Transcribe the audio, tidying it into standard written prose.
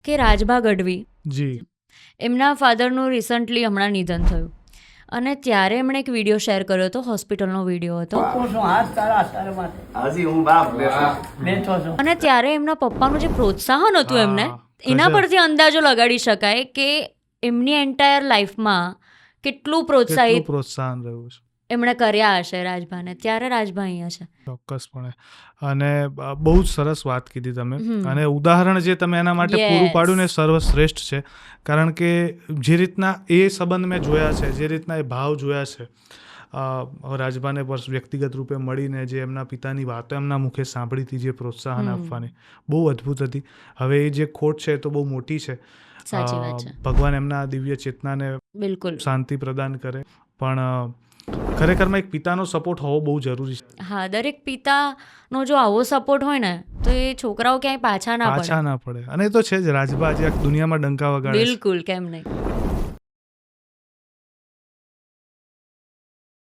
કે રાજભા ગઢવી, જી એમના ફાધરનું રિસન્ટલી હમણાં નિધન થયું અને ત્યારે એમણે એક વિડીયો શેર કર્યો હતો, હોસ્પિટલનો વિડીયો હતો, અને ત્યારે એમના પપ્પાનું જે પ્રોત્સાહન હતું એમને, એના પરથી અંદાજો લગાડી શકાય કે એમની એન્ટાયર લાઈફમાં કેટલું પ્રોત્સાહન રહ્યું છે એમણે કર્યા હશે રાજભાને. ત્યારે રાજભા અહીંયા છે. ચોક્કસપણે. અને બહુ જ સરસ વાત કીધી તમે. અને ઉદાહરણ જે તમે એના માટે પૂરું પાડ્યું ને સર્વશ્રેષ્ઠ છે. કારણ કે જે રીતના એ સંબંધ મેં જોયા છે, જે રીતના એ ભાવ જોયા છે, રાજભાને વ્યક્તિગત રૂપે મળીને જે એમના પિતાની વાતો એમના મુખે સાંભળી હતી, જે પ્રોત્સાહન આપવાની, બહુ અદ્ભુત હતી. હવે એ જે ખોટ છે એ તો બહુ મોટી છે. ભગવાન એમના દિવ્ય ચેતનાને બિલકુલ શાંતિ પ્રદાન કરે. પણ ખરેખરમાં એક પિતાનો સપોર્ટ હોવો બહુ જરૂરી છે. હા, દરેક પિતાનો જો આવો સપોર્ટ હોય ને તો એ છોકરાઓ ક્યાંય પાછા ના પડે. અને એ તો છે જ, રાજભા આજે દુનિયામાં ડંકા વગાડે. બિલકુલ, કેમ નહીં.